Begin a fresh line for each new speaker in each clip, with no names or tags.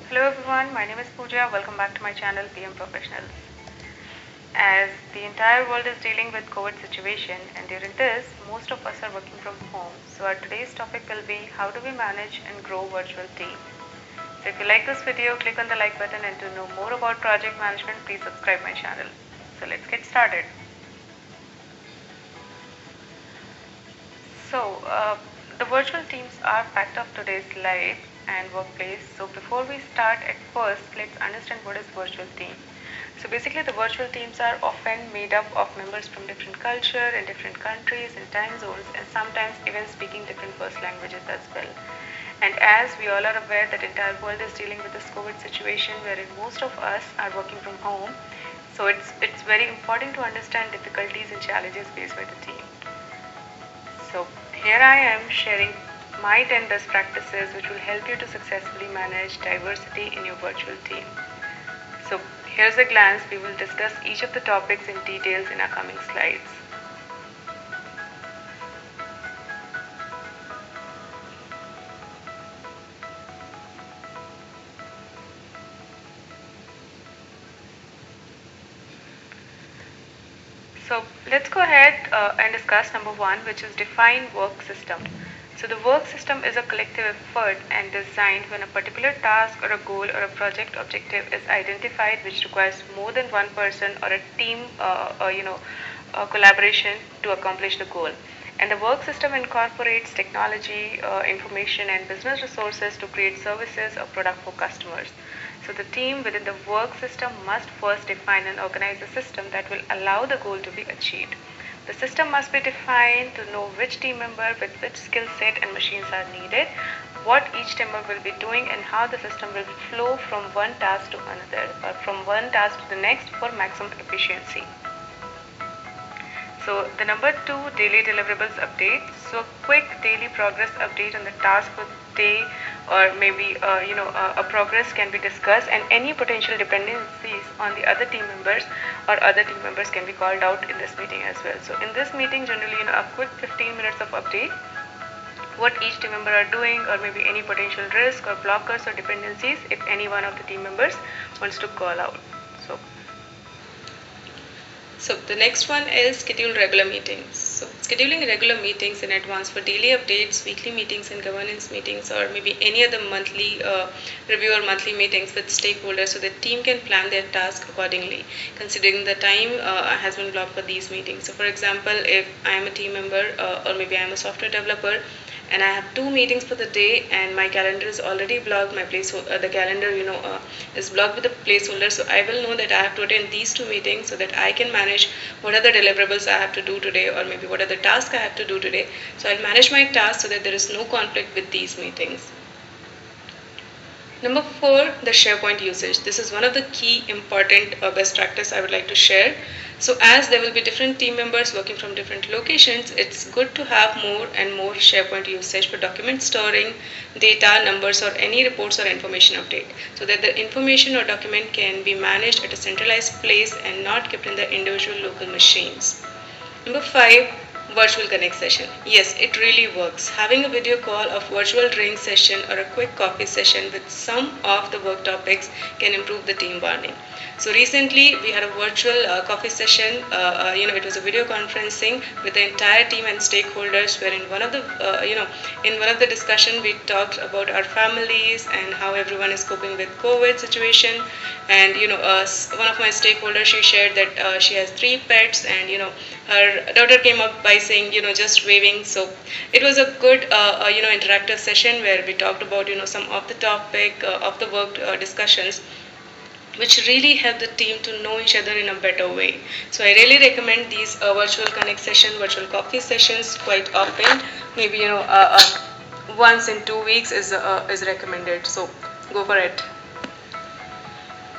Hello everyone, my name is Pooja. Welcome back to my channel PM Professionals. As the entire world is dealing with COVID situation and during this, most of us are working from home. So our today's topic will be how do we manage and grow virtual teams. So if you like this video, click on the like button, and to know more about project management, please subscribe my channel. So let's get started. So the virtual teams are fact of today's life and workplace. So before we start, at first, let's understand what is virtual team. So basically, the virtual teams are often made up of members from different culture and different countries and time zones, and sometimes even speaking different first languages as well. And as we all are aware that entire world is dealing with this COVID situation, wherein most of us are working from home, so it's very important to understand difficulties and challenges faced by the team. So here I am sharing my 10 best practices which will help you to successfully manage diversity in your virtual team. So here's a glance. We will discuss each of the topics in details in our coming slides. So let's go ahead and discuss number one, which is define work system. So the work system is a collective effort and designed when a particular task or a goal or a project objective is identified, which requires more than one person or a team, collaboration to accomplish the goal. And the work system incorporates technology, information, and business resources to create services or product for customers. So the team within the work system must first define and organize a system that will allow the goal to be achieved. The system must be defined to know which team member with which skill set and machines are needed, what each team member will be doing, and how the system will flow from one task to another or from one task to the next for maximum efficiency. So the number two, daily deliverables update. So quick daily progress update on the task for the day, or maybe a progress can be discussed, and any potential dependencies on the other team members or other team members can be called out in this meeting as well. So in this meeting, generally, a quick 15 minutes of update what each team member are doing, or maybe any potential risk or blockers or dependencies if any one of the team members wants to call out. So the next one is schedule regular meetings. So scheduling regular meetings in advance for daily updates, weekly meetings and governance meetings, or maybe any other monthly review or monthly meetings with stakeholders so the team can plan their task accordingly, considering the time has been blocked for these meetings. So for example, if I am a team member or maybe I am a software developer, and I have two meetings for the day, and my calendar is already blocked. My the calendar is blocked with the placeholder, so I will know that I have to attend these two meetings so that I can manage what are the deliverables I have to do today, or maybe what are the tasks I have to do today. So I'll manage my tasks so that there is no conflict with these meetings. Number four, the SharePoint usage. This is one of the key important best practice I would like to share. So as there will be different team members working from different locations, it's good to have more and more SharePoint usage for document storing, data, numbers, or any reports or information update, so that the information or document can be managed at a centralized place and not kept in the individual local machines. Number five, virtual connect session. Yes, it really works. Having a video call of virtual drink session or a quick coffee session with some of the work topics can improve the team bonding. So recently we had a virtual coffee session. It was a video conferencing with the entire team and stakeholders. Where in one of the discussion we talked about our families and how everyone is coping with COVID situation. And one of my stakeholders, she shared that she has 3 pets, and her daughter came up by saying just waving. So it was a good interactive session where we talked about some of the topic of the work discussions, which really help the team to know each other in a better way. So I really recommend these virtual connect session, virtual coffee sessions quite often. Maybe once in 2 weeks is recommended. So go for it.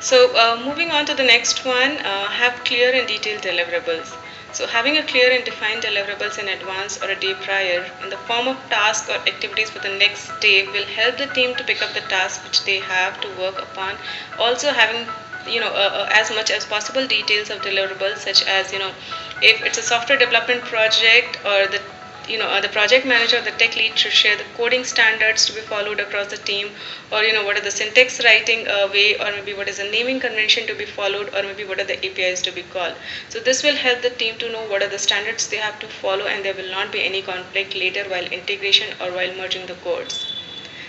So moving on to the next one, have clear and detailed deliverables. So having a clear and defined deliverables in advance or a day prior in the form of tasks or activities for the next day will help the team to pick up the tasks which they have to work upon. Also having as much as possible details of deliverables, such as if it's a software development project, or the the project manager or the tech lead should share the coding standards to be followed across the team, or what are the syntax writing way, or maybe what is the naming convention to be followed, or maybe what are the APIs to be called. So this will help the team to know what are the standards they have to follow, and there will not be any conflict later while integration or while merging the codes.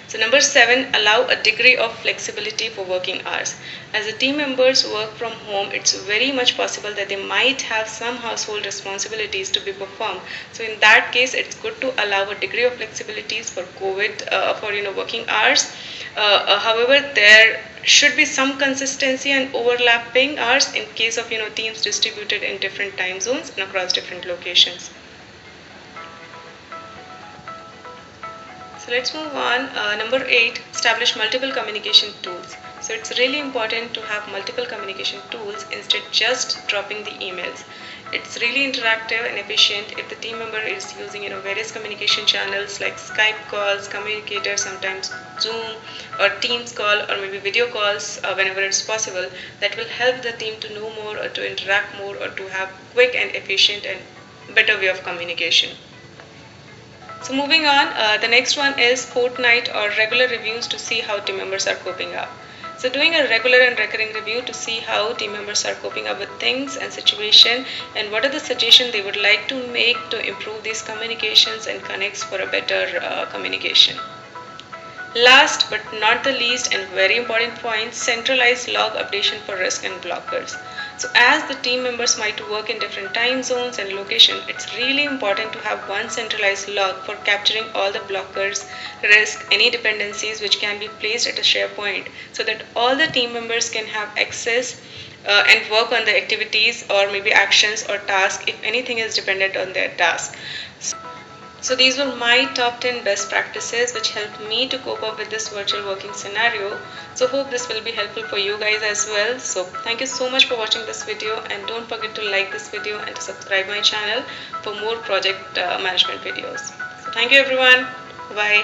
So number 7, allow a degree of flexibility for working hours. As the team members work from home, it's very much possible that they might have some household responsibilities to be performed. So in that case, it's good to allow a degree of flexibilities for working hours. However, there should be some consistency and overlapping hours in case of teams distributed in different time zones and across different locations. So let's move on. Number 8, establish multiple communication tools. So it's really important to have multiple communication tools instead just dropping the emails. It's really interactive and efficient if the team member is using various communication channels like Skype calls, communicators, sometimes Zoom or Teams call, or maybe video calls whenever it's possible. That will help the team to know more or to interact more or to have quick and efficient and better way of communication. So moving on, the next one is fortnight or regular reviews to see how team members are coping up. So doing a regular and recurring review to see how team members are coping up with things and situation, and what are the suggestions they would like to make to improve these communications and connects for a better communication. Last but not the least and very important point, centralized log updation for risk and blockers. So as the team members might work in different time zones and location, it's really important to have one centralized log for capturing all the blockers, risk, any dependencies which can be placed at a SharePoint, so that all the team members can have access and work on the activities or maybe actions or tasks if anything is dependent on their task. So these were my top 10 best practices which helped me to cope up with this virtual working scenario. So hope this will be helpful for you guys as well. So thank you so much for watching this video, and don't forget to like this video and to subscribe my channel for more project management videos. So thank you everyone. Bye.